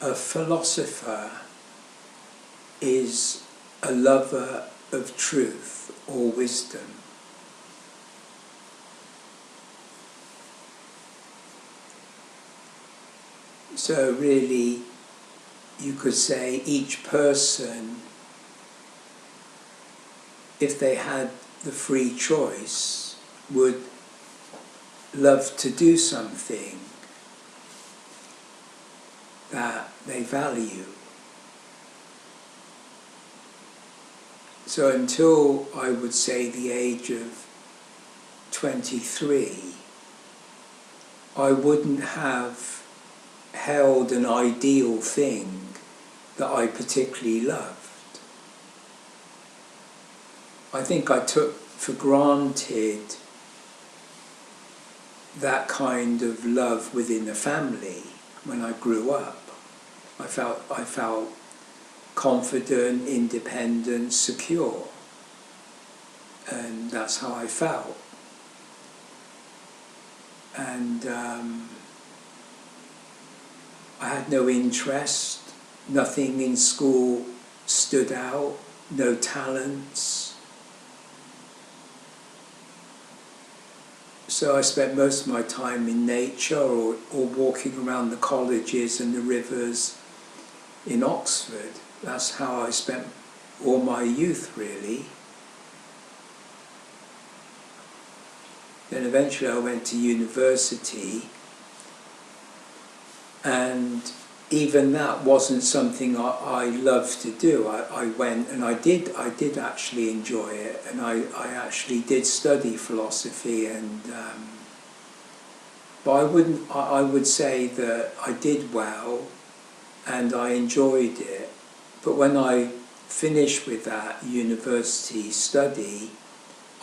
a philosopher is a lover of truth or wisdom. So really, you could say each person, if they had the free choice, would love to do something that they value. So until, I would say, the age of 23, I wouldn't have held an ideal thing that I particularly loved. I think I took for granted that kind of love within the family when I grew up. I felt confident, independent, secure, and that's how I felt. And I had no interest, nothing in school stood out, no talents. So I spent most of my time in nature or walking around the colleges and the rivers in Oxford. That's how I spent all my youth, really. Then eventually I went to university, and even that wasn't something I loved to do. I went and I did actually enjoy it, and I actually did study philosophy, and but I would say that I did well and I enjoyed it. But when I finished with that university study,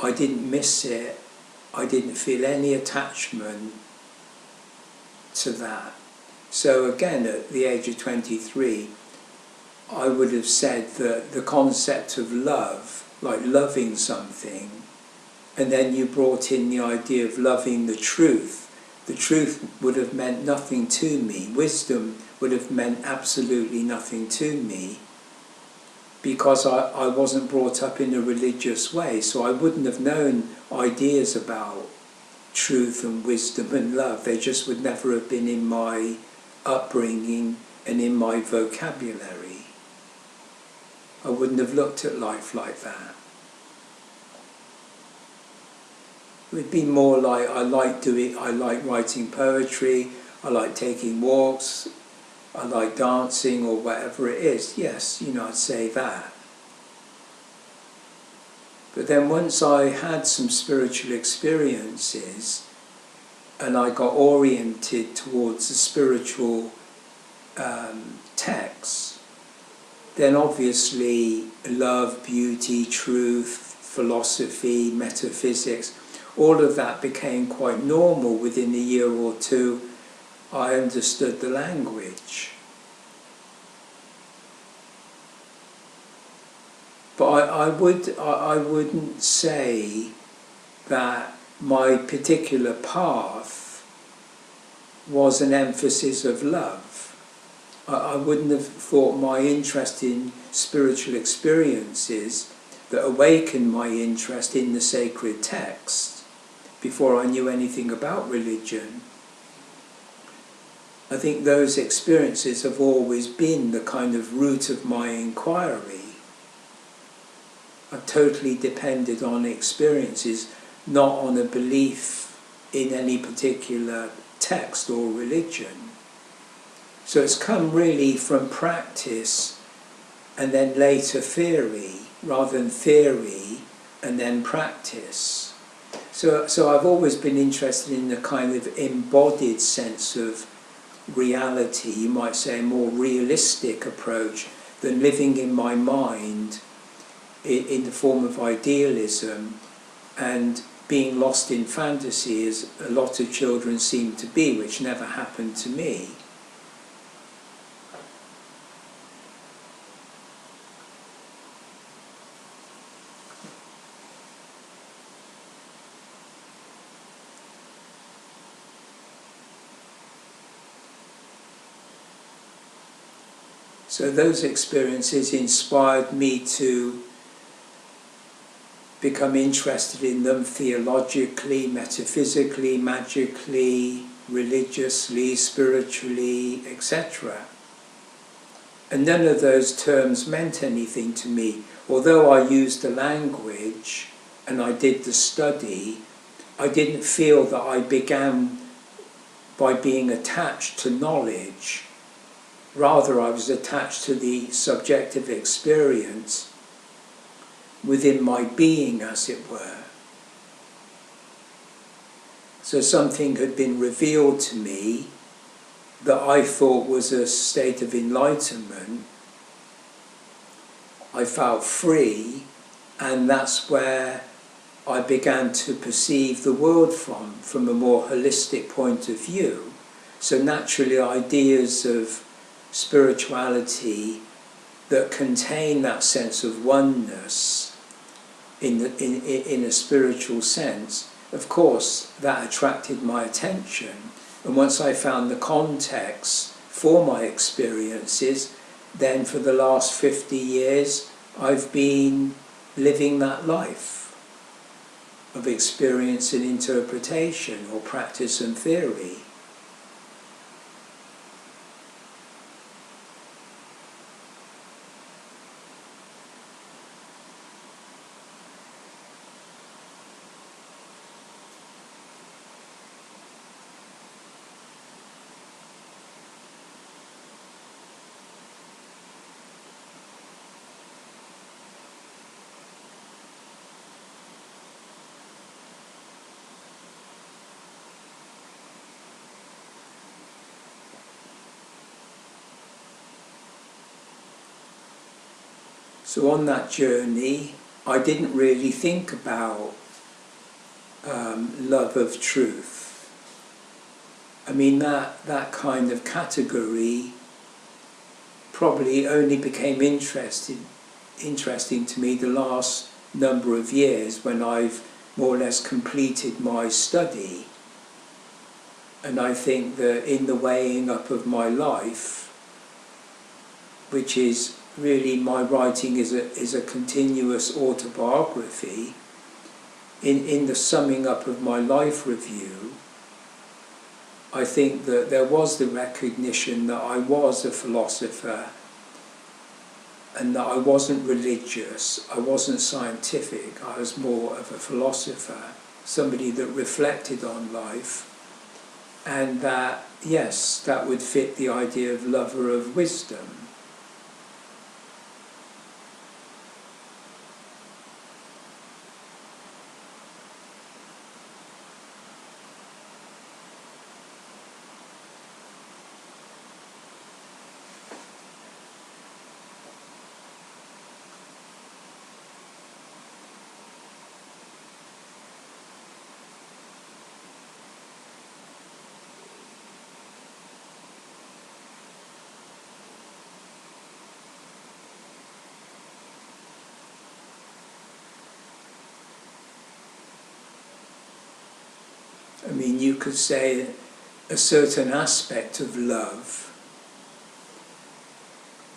I didn't miss it. I didn't feel any attachment to that. So again, at the age of 23, I would have said that the concept of love, like loving something, and then you brought in the idea of loving the truth would have meant nothing to me. Wisdom would have meant absolutely nothing to me, because I wasn't brought up in a religious way, so I wouldn't have known ideas about truth and wisdom and love. They just would never have been in my upbringing and in my vocabulary. I wouldn't have looked at life like that. It would be more like I like writing poetry, I like taking walks, I like dancing or whatever it is. Yes, I'd say that. But then once I had some spiritual experiences and I got oriented towards the spiritual texts, then obviously love, beauty, truth, philosophy, metaphysics, all of that became quite normal. Within a year or two, I understood the language. But I wouldn't say that my particular path was an emphasis of love. I wouldn't have thought my interest in spiritual experiences that awakened my interest in the sacred text before I knew anything about religion. I think those experiences have always been the kind of root of my inquiry. I've totally depended on experiences, not on a belief in any particular text or religion. So it's come really from practice and then later theory, rather than theory and then practice. So I've always been interested in the kind of embodied sense of reality, you might say a more realistic approach than living in my mind in the form of idealism and being lost in fantasy, as a lot of children seem to be, which never happened to me. So those experiences inspired me to become interested in them theologically, metaphysically, magically, religiously, spiritually, etc. And none of those terms meant anything to me. Although I used the language and I did the study, I didn't feel that I began by being attached to knowledge. Rather, I was attached to the subjective experience within my being, as it were. So something had been revealed to me that I thought was a state of enlightenment. I felt free, and that's where I began to perceive the world from a more holistic point of view. So naturally, ideas of spirituality that contain that sense of oneness in a spiritual sense, of course, that attracted my attention. And once I found the context for my experiences, then for the last 50 years, I've been living that life of experience and interpretation, or practice and theory. So on that journey, I didn't really think about love of truth. I mean, that kind of category probably only became interesting to me the last number of years, when I've more or less completed my study. And I think that in the weighing up of my life, which is really, my writing is a continuous autobiography, in the summing up of my life review, I think that there was the recognition that I was a philosopher, and that I wasn't religious, I wasn't scientific, I was more of a philosopher, somebody that reflected on life, and that, yes, that would fit the idea of lover of wisdom. I mean, you could say a certain aspect of love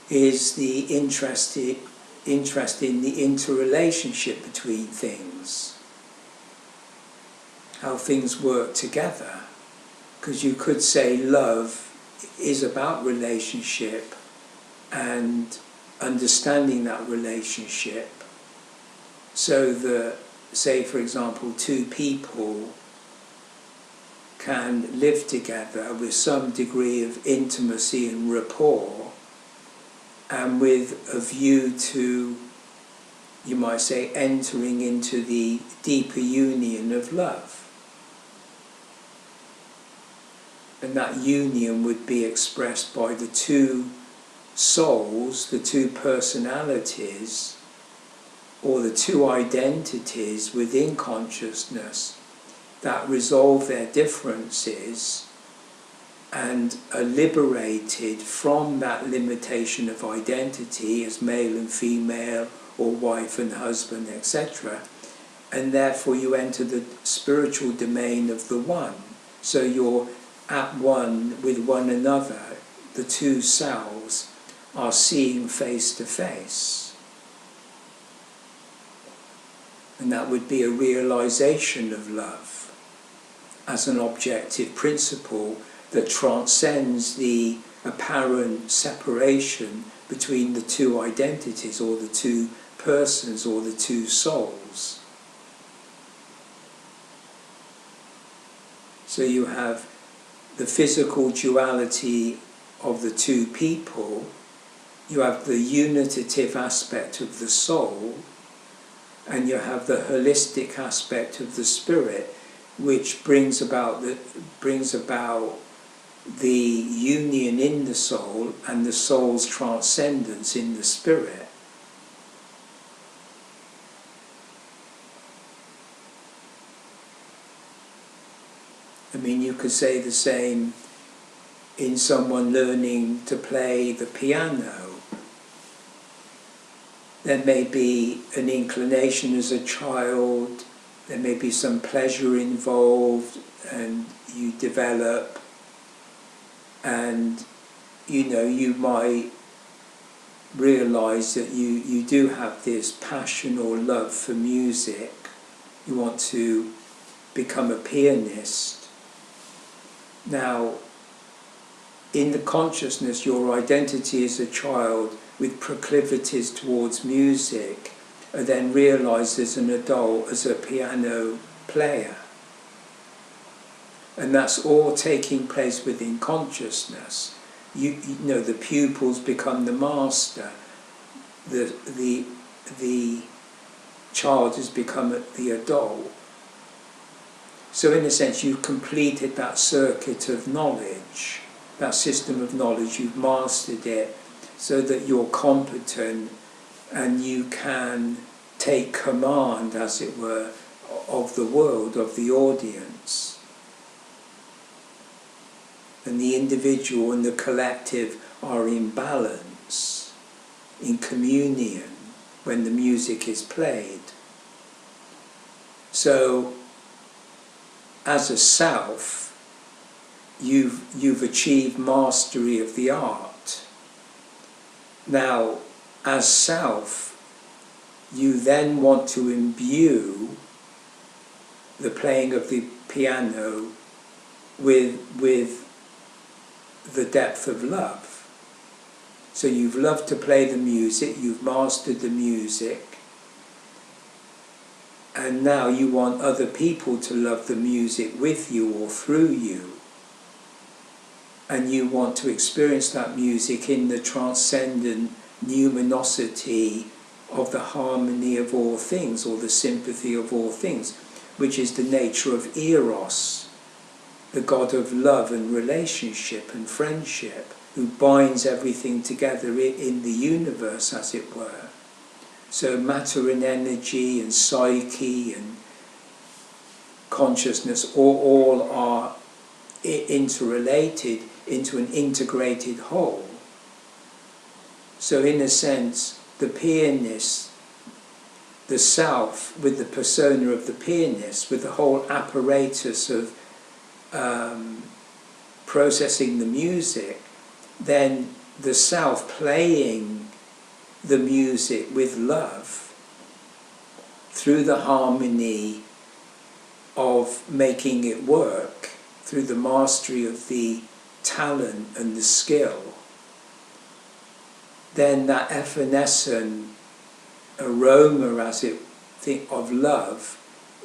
is the interest in the interrelationship between things, how things work together. Because you could say love is about relationship and understanding that relationship, so that, say for example, two people can live together with some degree of intimacy and rapport, and with a view to, you might say, entering into the deeper union of love. And that union would be expressed by the two souls, the two personalities, or the two identities within consciousness that resolve their differences and are liberated from that limitation of identity as male and female, or wife and husband, etc. And therefore you enter the spiritual domain of the one. So you're at one with one another, the two selves are seeing face to face. And that would be a realization of love as an objective principle that transcends the apparent separation between the two identities, or the two persons, or the two souls. So you have the physical duality of the two people, you have the unitative aspect of the soul, and you have the holistic aspect of the spirit, which brings about the union in the soul and the soul's transcendence in the spirit. I mean, you could say the same in someone learning to play the piano. There may be an inclination as a child, there may be some pleasure involved, and you develop, and you might realize that you do have this passion or love for music. You want to become a pianist. Now, in the consciousness, your identity as a child with proclivities towards music are then realized as an adult as a piano player. And that's all taking place within consciousness. You know, the pupils become the master. The child has become the adult. So in a sense, you've completed that circuit of knowledge, that system of knowledge. You've mastered it so that you're competent and you can take command, as it were, of the world, of the audience. And the individual and the collective are in balance, in communion, when the music is played. So, as a self, you've achieved mastery of the art. Now, as self, you then want to imbue the playing of the piano with the depth of love. So you've loved to play the music, you've mastered the music, and now you want other people to love the music with you or through you. And you want to experience that music in the transcendent numinosity of the harmony of all things, or the sympathy of all things, which is the nature of Eros, the god of love and relationship and friendship, who binds everything together in the universe, as it were. So matter and energy and psyche and consciousness all are interrelated into an integrated whole. So in a sense, the pianist, the self with the persona of the pianist, with the whole apparatus of processing the music, then the self playing the music with love through the harmony of making it work, through the mastery of the talent and the skill, then that evanescent aroma, as it of love,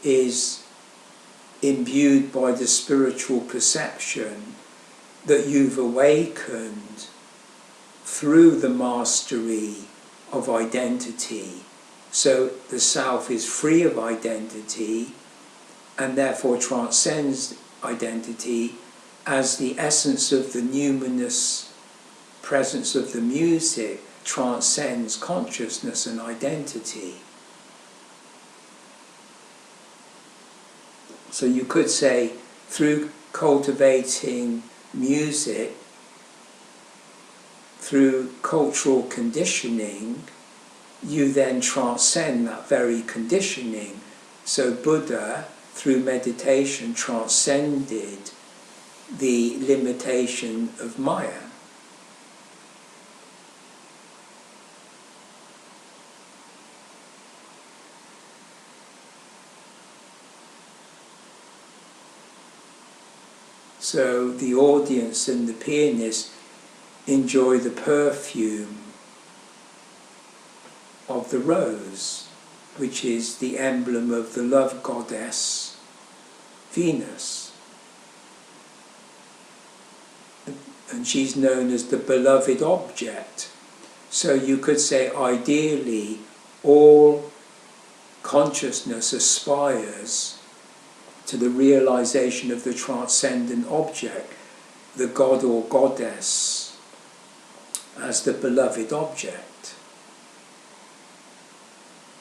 is imbued by the spiritual perception that you've awakened through the mastery of identity. So the self is free of identity and therefore transcends identity as the essence of the numinous presence of the music transcends consciousness and identity. So you could say, through cultivating music, through cultural conditioning, you then transcend that very conditioning. So Buddha, through meditation, transcended the limitation of Maya. So the audience and the pianist enjoy the perfume of the rose, which is the emblem of the love goddess Venus. And she's known as the beloved object. So you could say, ideally, all consciousness aspires to the realization of the transcendent object, the god or goddess, as the beloved object.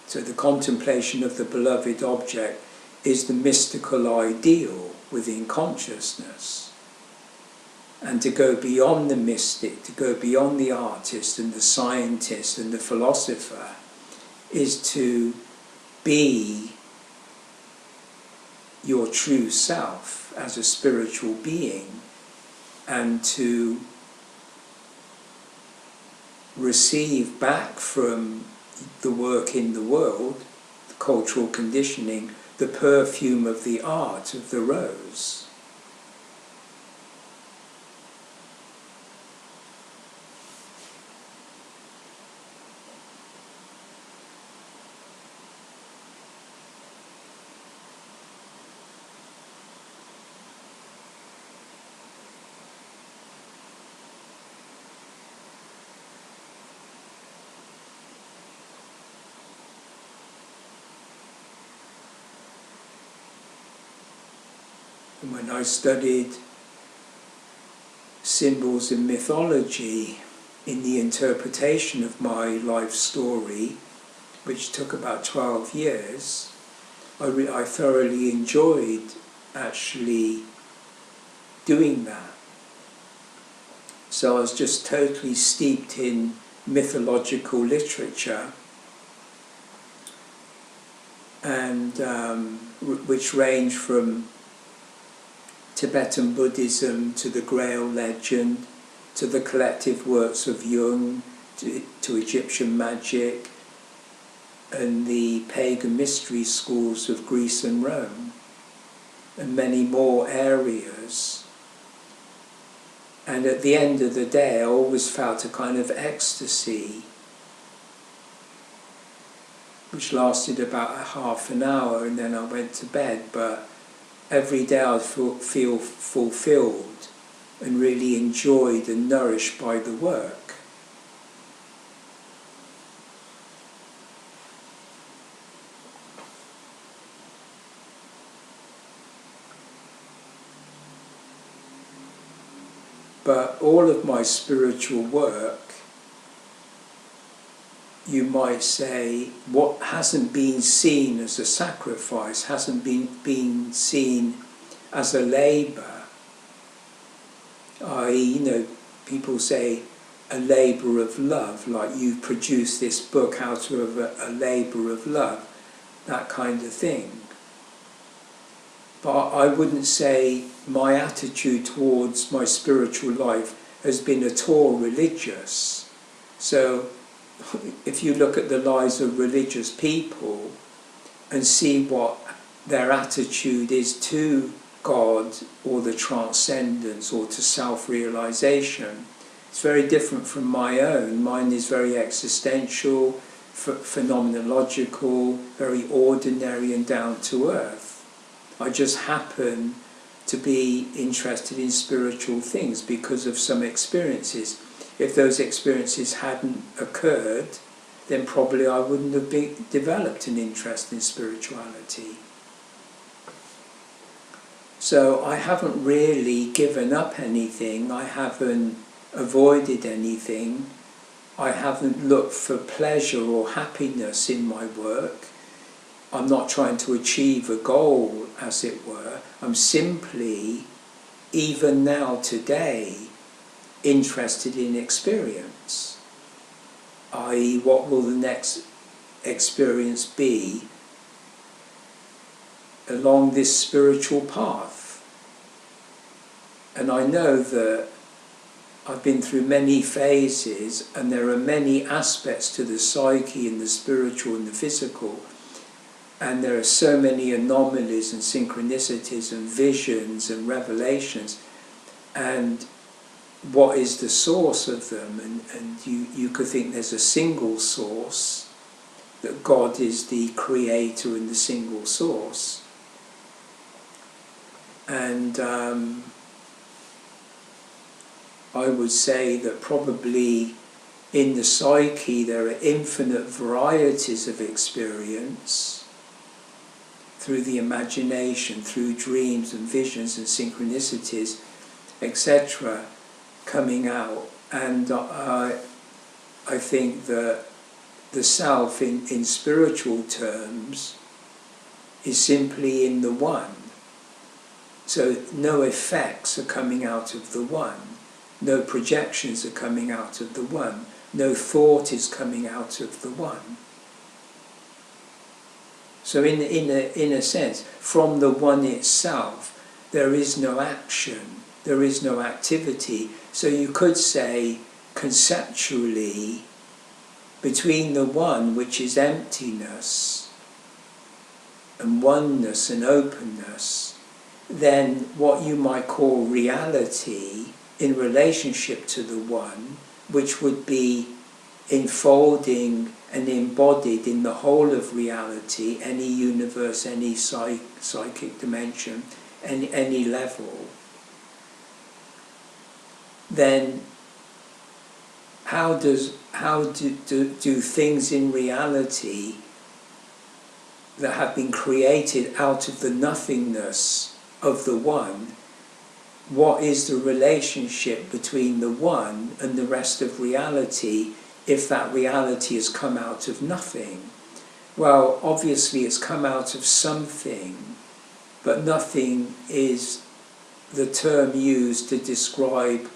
So the contemplation of the beloved object is the mystical ideal within consciousness. And to go beyond the mystic, to go beyond the artist and the scientist and the philosopher, is to be your true self as a spiritual being, and to receive back from the work in the world, the cultural conditioning, the perfume of the art of the rose. When I studied symbols in mythology in the interpretation of my life story, which took about 12 years, I thoroughly enjoyed actually doing that. So I was just totally steeped in mythological literature, and which range from Tibetan Buddhism to the Grail legend, to the collective works of Jung, to Egyptian magic, and the pagan mystery schools of Greece and Rome, and many more areas. And at the end of the day, I always felt a kind of ecstasy, which lasted about a half an hour, and then I went to bed. But every day I feel fulfilled and really enjoyed and nourished by the work. But all of my spiritual work, you might say, what hasn't been seen as a sacrifice, hasn't been seen as a labour, i.e., people say a labour of love, like you produced this book out of a labour of love, that kind of thing. But I wouldn't say my attitude towards my spiritual life has been at all religious. So if you look at the lives of religious people and see what their attitude is to God or the transcendence or to self-realization, it's very different from my own. Mine is very existential, phenomenological, very ordinary and down to earth. I just happen to be interested in spiritual things because of some experiences. If those experiences hadn't occurred, then probably I wouldn't have developed an interest in spirituality. So I haven't really given up anything, I haven't avoided anything, I haven't looked for pleasure or happiness in my work. I'm not trying to achieve a goal, as it were. I'm simply, even now today, interested in experience, i.e., what will the next experience be along this spiritual path. And I know that I've been through many phases, and there are many aspects to the psyche and the spiritual and the physical, and there are so many anomalies and synchronicities and visions and revelations and what is the source of them, and you could think there's a single source, that God is the creator and the single source. And I would say that probably in the psyche there are infinite varieties of experience through the imagination, through dreams and visions and synchronicities, etc., coming out. And I think that the self in spiritual terms is simply in the one. So no effects are coming out of the one, no projections are coming out of the one, no thought is coming out of the one. So in a sense, from the one itself, there is no action, there is no activity. So you could say, conceptually, between the one, which is emptiness, and oneness and openness, then what you might call reality in relationship to the one, which would be enfolding and embodied in the whole of reality, any universe, any psychic dimension, any level, then how do things in reality that have been created out of the nothingness of the one, what is the relationship between the one and the rest of reality if that reality has come out of nothing? Well, obviously it's come out of something, but nothing is the term used to describe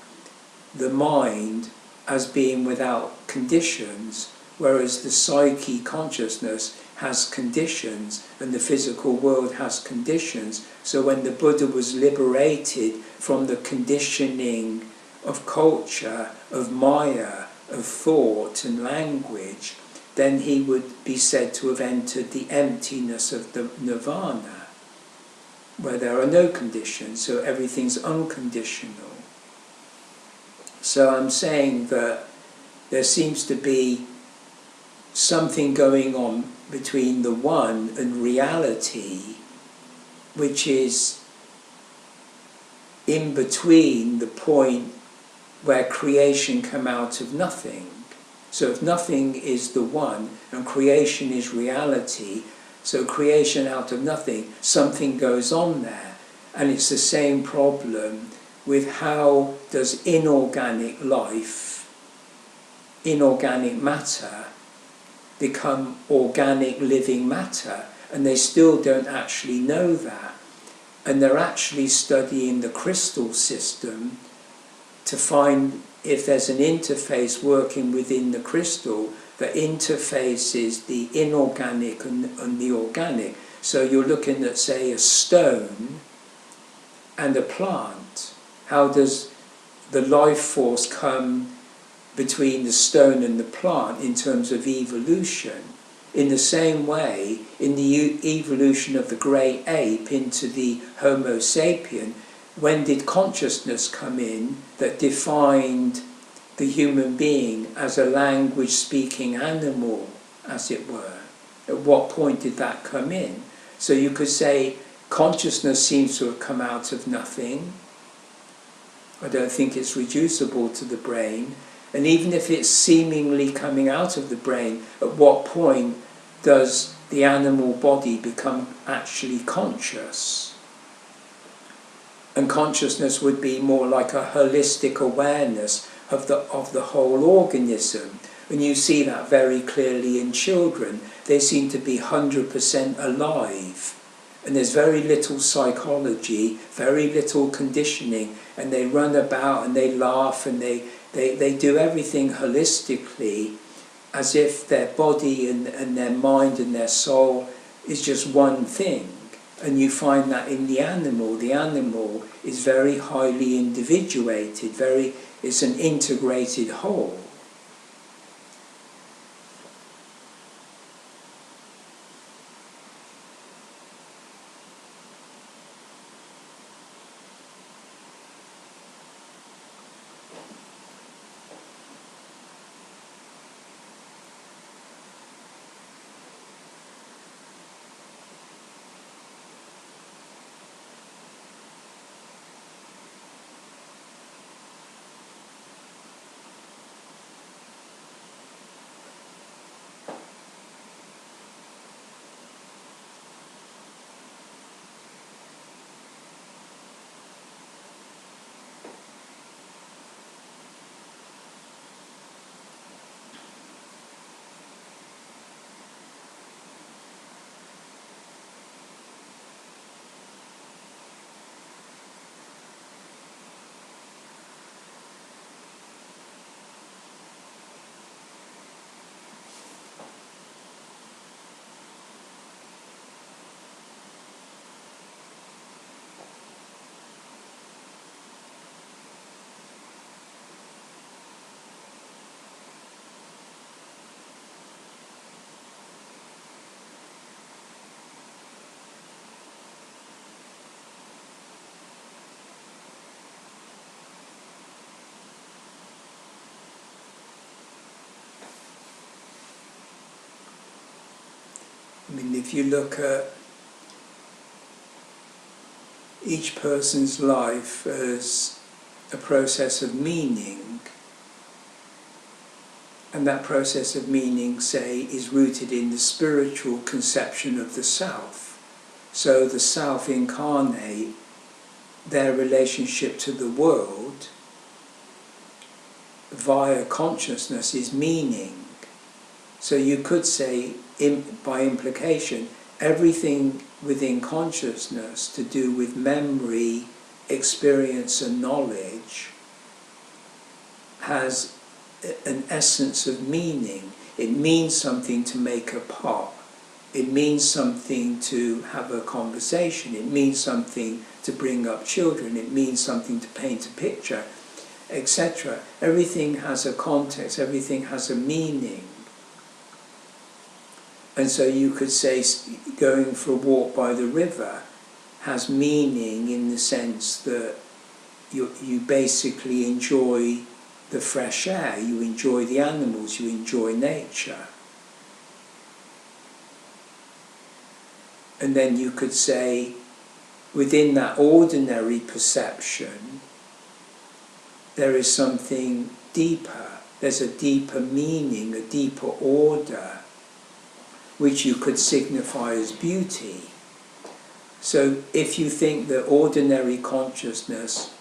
the mind as being without conditions, whereas the psyche consciousness has conditions and the physical world has conditions. So when the Buddha was liberated from the conditioning of culture, of Maya, of thought and language, then he would be said to have entered the emptiness of the nirvana, where there are no conditions, so everything's unconditional. So I'm saying that there seems to be something going on between the one and reality, which is in between the point where creation came out of nothing. So if nothing is the one and creation is reality, so creation out of nothing, something goes on there. And it's the same problem with how does inorganic life, inorganic matter, become organic living matter, and they still don't actually know that. And they're actually studying the crystal system to find if there's an interface working within the crystal that interfaces the inorganic and the organic. So you're looking at, say, a stone and a plant. How does the life force come between the stone and the plant in terms of evolution? In the same way, in the evolution of the great ape into the Homo sapien, when did consciousness come in that defined the human being as a language-speaking animal, as it were? At what point did that come in? So you could say consciousness seems to have come out of nothing. I don't think it's reducible to the brain. And even if it's seemingly coming out of the brain, at what point does the animal body become actually conscious? And consciousness would be more like a holistic awareness of the whole organism. And you see that very clearly in children. They seem to be 100% alive. And there's very little psychology, very little conditioning, and they run about and they laugh and they do everything holistically, as if their body and their mind and their soul is just one thing. And you find that in the animal is very highly individuated, it's an integrated whole. mean, if you look at each person's life as a process of meaning, and that process of meaning, say, is rooted in the spiritual conception of the self. So the self incarnate their relationship to the world via consciousness is meaning. So you could say, by implication, everything within consciousness to do with memory, experience and knowledge has an essence of meaning. It means something to make a pot. It means something to have a conversation. It means something to bring up children. It means something to paint a picture, etc. Everything has a context. Everything has a meaning. And so you could say going for a walk by the river has meaning in the sense that you basically enjoy the fresh air, you enjoy the animals, you enjoy nature. And then you could say, within that ordinary perception, there is something deeper. There's a deeper meaning, a deeper order, which you could signify as beauty. So if you think that ordinary consciousness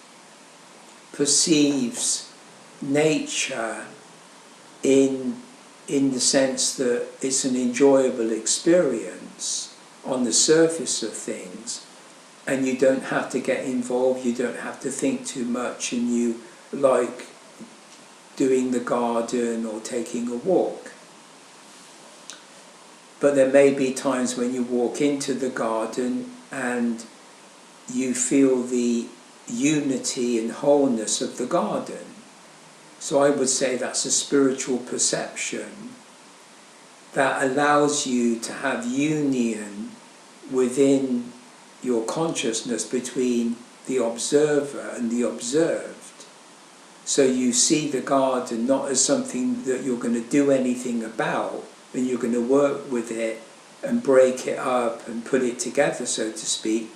perceives nature in the sense that it's an enjoyable experience on the surface of things, and you don't have to get involved, you don't have to think too much, and you like doing the garden or taking a walk. But there may be times when you walk into the garden and you feel the unity and wholeness of the garden. So I would say that's a spiritual perception that allows you to have union within your consciousness between the observer and the observed. So you see the garden not as something that you're going to do anything about, and you're going to work with it and break it up and put it together, so to speak,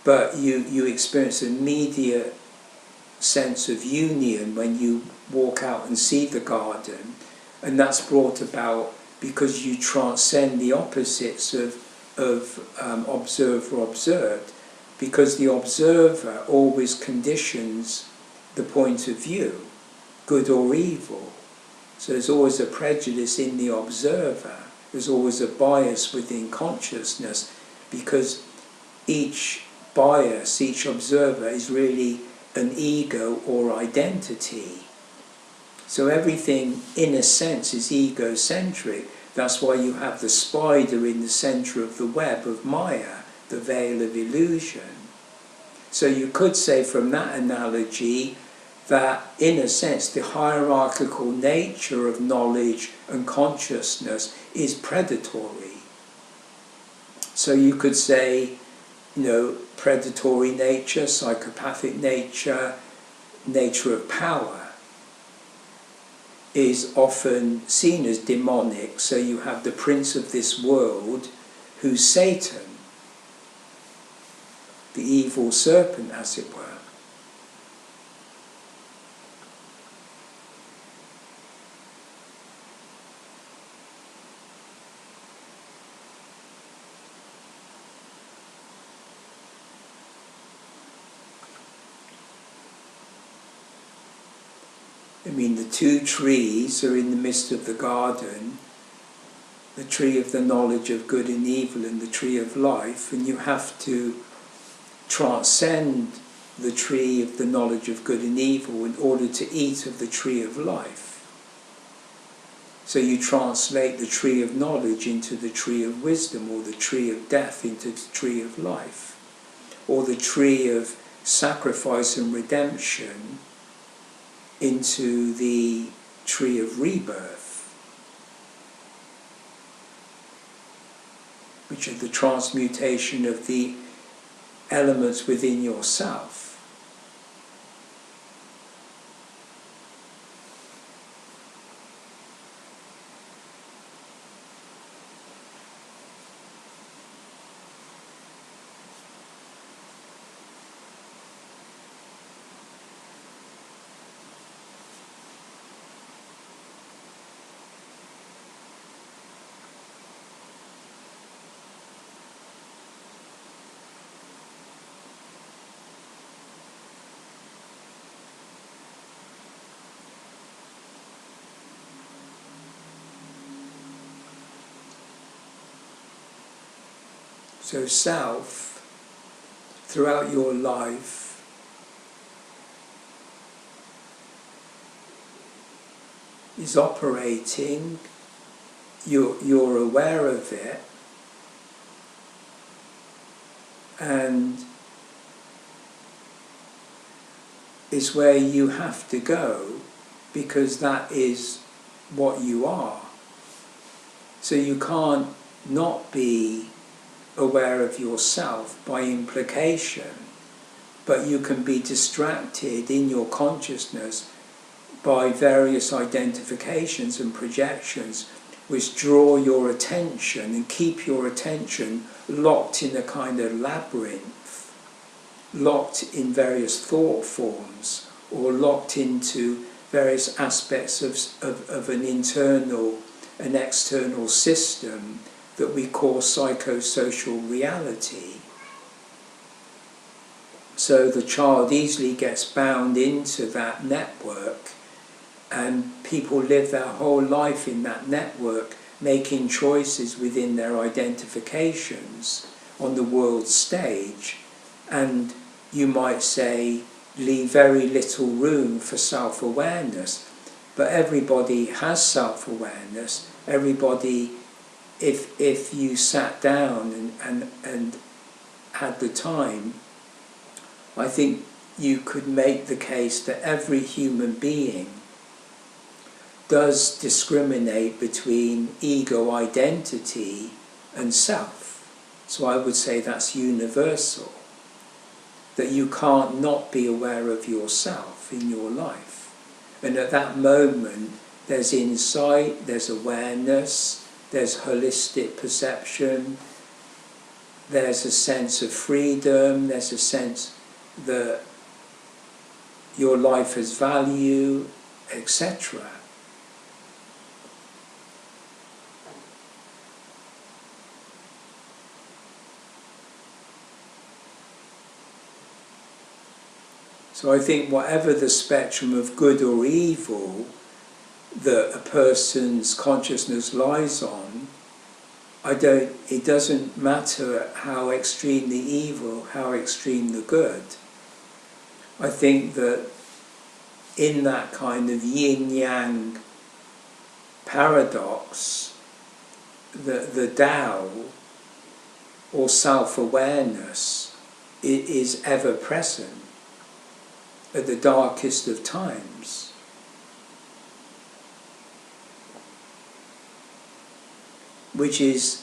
but you experience an immediate sense of union when you walk out and see the garden, and that's brought about because you transcend the opposites of observer observed, because the observer always conditions the point of view, good or evil. So there's always a prejudice in the observer, there's always a bias within consciousness, because each bias, each observer is really an ego or identity. So everything, in a sense, is egocentric. That's why you have the spider in the center of the web of Maya, the veil of illusion. So you could say from that analogy that, in a sense, the hierarchical nature of knowledge and consciousness is predatory. So you could say, predatory nature, psychopathic nature, nature of power is often seen as demonic. So you have the prince of this world, who's Satan, the evil serpent, as it were. I mean, the two trees are in the midst of the garden, the tree of the knowledge of good and evil and the tree of life, and you have to transcend the tree of the knowledge of good and evil in order to eat of the tree of life. So you translate the tree of knowledge into the tree of wisdom, or the tree of death into the tree of life, or the tree of sacrifice and redemption into the tree of rebirth, which is the transmutation of the elements within yourself. So self, throughout your life, is operating, you're aware of it, and is where you have to go, because that is what you are. So you can't not be aware of yourself by implication, but you can be distracted in your consciousness by various identifications and projections which draw your attention and keep your attention locked in a kind of labyrinth, locked in various thought forms, or locked into various aspects of an internal and external system that we call psychosocial reality. So the child easily gets bound into that network, and people live their whole life in that network, making choices within their identifications on the world stage, and you might say leave very little room for self-awareness. But everybody has self-awareness. Everybody, if you sat down and had the time, I think you could make the case that every human being does discriminate between ego identity and self. So I would say that's universal, that you can't not be aware of yourself in your life. And at that moment, there's insight, there's awareness, there's holistic perception, there's a sense of freedom, there's a sense that your life has value, etc. So I think whatever the spectrum of good or evil that a person's consciousness lies on, it doesn't matter how extreme the evil, how extreme the good. I think that in that kind of yin-yang paradox, the Tao, or self-awareness, is ever present at the darkest of times. Which is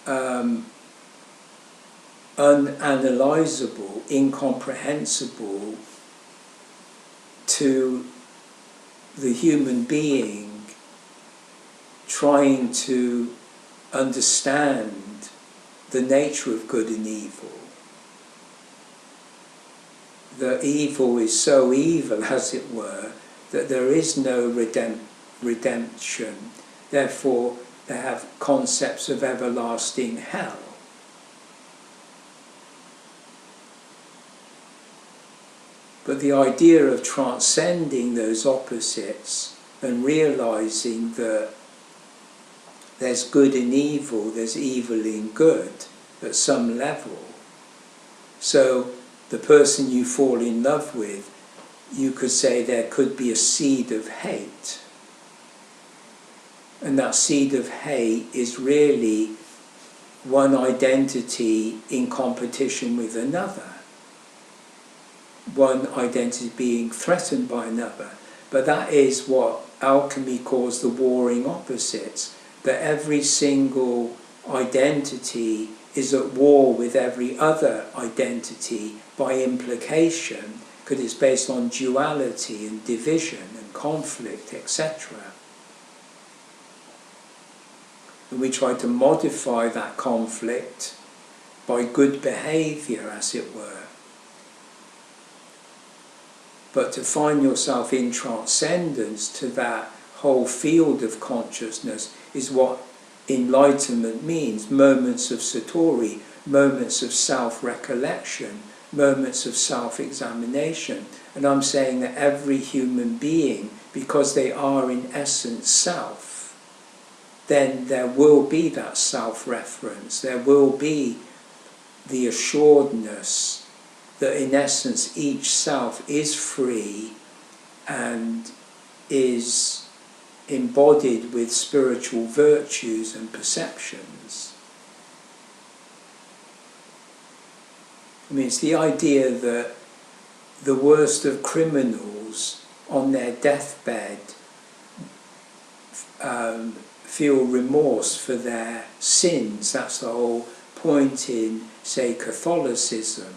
unanalyzable, incomprehensible to the human being trying to understand the nature of good and evil. The evil is so evil, as it were, that there is no redemption. Therefore, they have concepts of everlasting hell. But the idea of transcending those opposites and realizing that there's good in evil, there's evil in good at some level. So the person you fall in love with, you could say there could be a seed of hate. And that seed of hate is really one identity in competition with another. One identity being threatened by another. But that is what alchemy calls the warring opposites. That every single identity is at war with every other identity by implication, because it's based on duality and division and conflict, etc. And we try to modify that conflict by good behaviour, as it were. But to find yourself in transcendence to that whole field of consciousness is what enlightenment means. Moments of satori, moments of self-recollection, moments of self-examination. And I'm saying that every human being, because they are in essence self, then there will be that self-reference, there will be the assuredness that in essence each self is free and is embodied with spiritual virtues and perceptions. I mean, it's the idea that the worst of criminals on their deathbed feel remorse for their sins. That's the whole point in, say, Catholicism.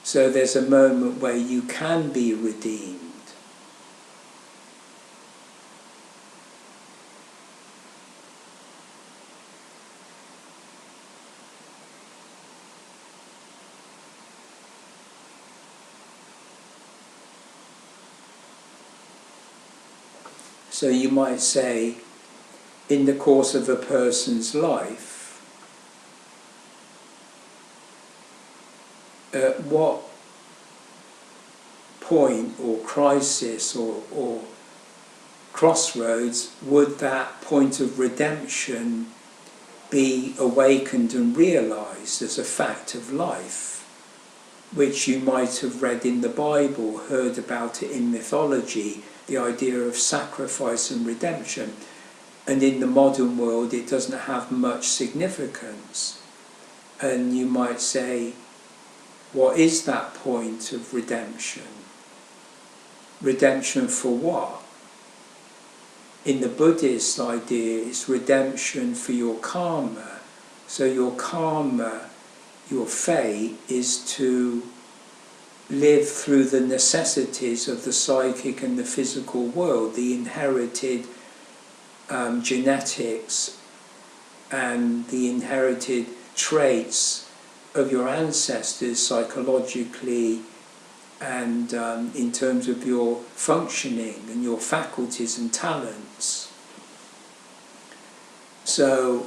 So there's a moment where you can be redeemed. So you might say, in the course of a person's life, at what point or crisis or crossroads would that point of redemption be awakened and realised as a fact of life, which you might have read in the Bible, heard about it in mythology, the idea of sacrifice and redemption. And in the modern world it doesn't have much significance. And you might say, what is that point of redemption? Redemption for what? In the Buddhist idea, it's redemption for your karma. So your karma, your fate, is to live through the necessities of the psychic and the physical world, the inherited genetics and the inherited traits of your ancestors psychologically and in terms of your functioning and your faculties and talents. So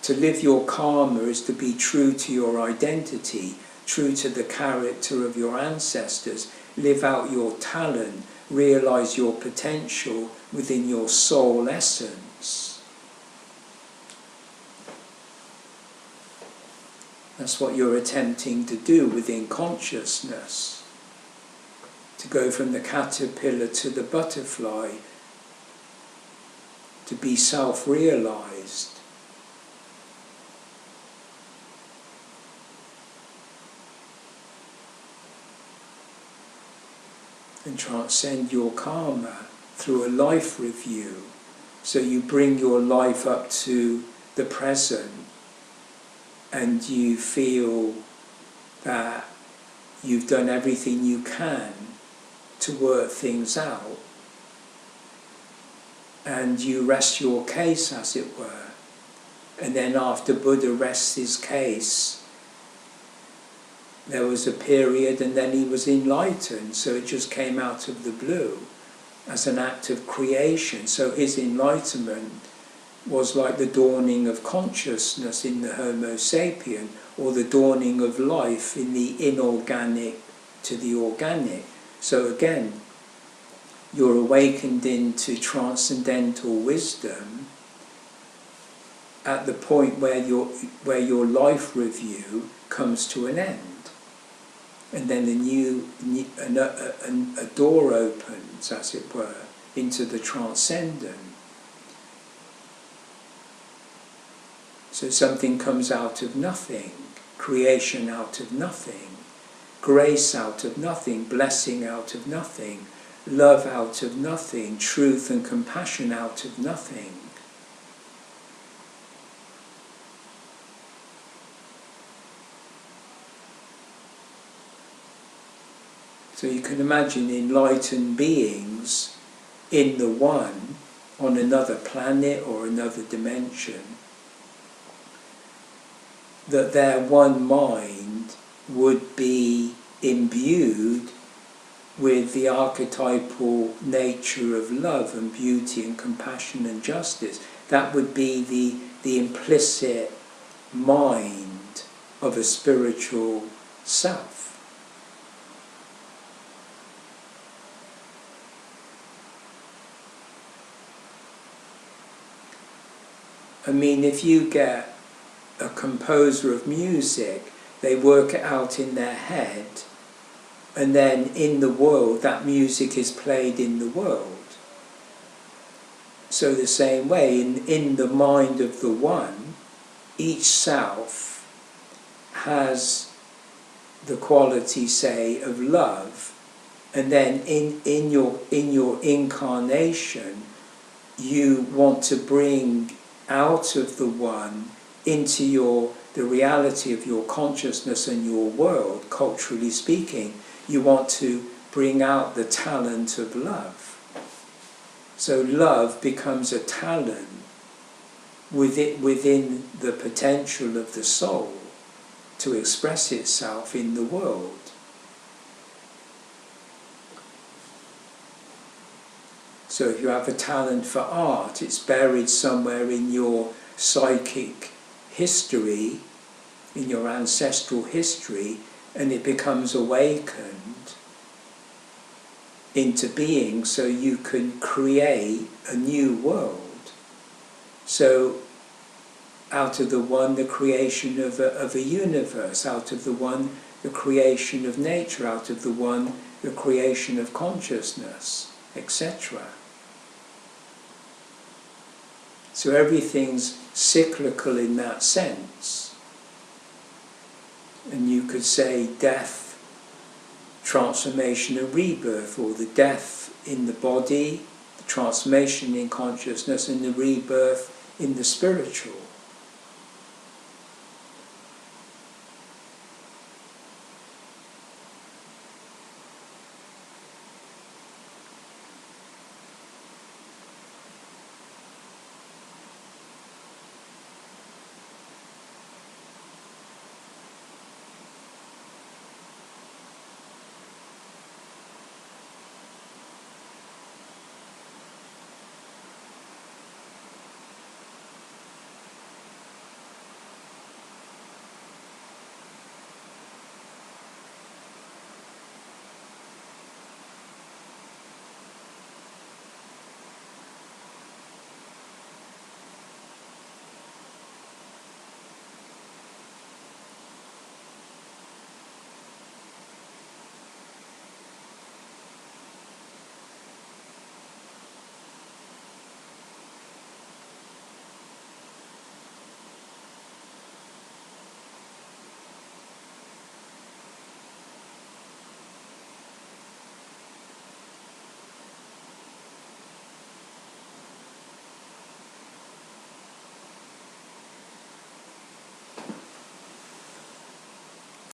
to live your karma is to be true to your identity, true to the character of your ancestors, live out your talent, realise your potential within your soul essence. That's what you're attempting to do within consciousness. To go from the caterpillar to the butterfly, to be self-realised. And transcend your karma through a life review. So you bring your life up to the present and you feel that you've done everything you can to work things out. And you rest your case, as it were. And then after Buddha rests his case, there was a period and then he was enlightened, so it just came out of the blue as an act of creation. So his enlightenment was like the dawning of consciousness in the Homo sapien, or the dawning of life in the inorganic to the organic. So again, you're awakened into transcendental wisdom at the point where your life review comes to an end. And then a door opens, as it were, into the transcendent. So something comes out of nothing, creation out of nothing, grace out of nothing, blessing out of nothing, love out of nothing, truth and compassion out of nothing. So you can imagine enlightened beings in the one, on another planet or another dimension, that their one mind would be imbued with the archetypal nature of love and beauty and compassion and justice. That would be the implicit mind of a spiritual self. I mean, if you get a composer of music, they work it out in their head, and then in the world, that music is played in the world. So the same way, in the mind of the one, each self has the quality, say, of love, and then in your incarnation, you want to bring out of the one into the reality of your consciousness and your world, culturally speaking. You want to bring out the talent of love. So love becomes a talent within the potential of the soul to express itself in the world. So if you have a talent for art, it's buried somewhere in your psychic history, in your ancestral history, and it becomes awakened into being so you can create a new world. So out of the one, the creation of a universe, out of the one, the creation of nature, out of the one, the creation of consciousness, etc. So everything's cyclical in that sense. And you could say death, transformation and rebirth, or the death in the body, the transformation in consciousness, and the rebirth in the spiritual.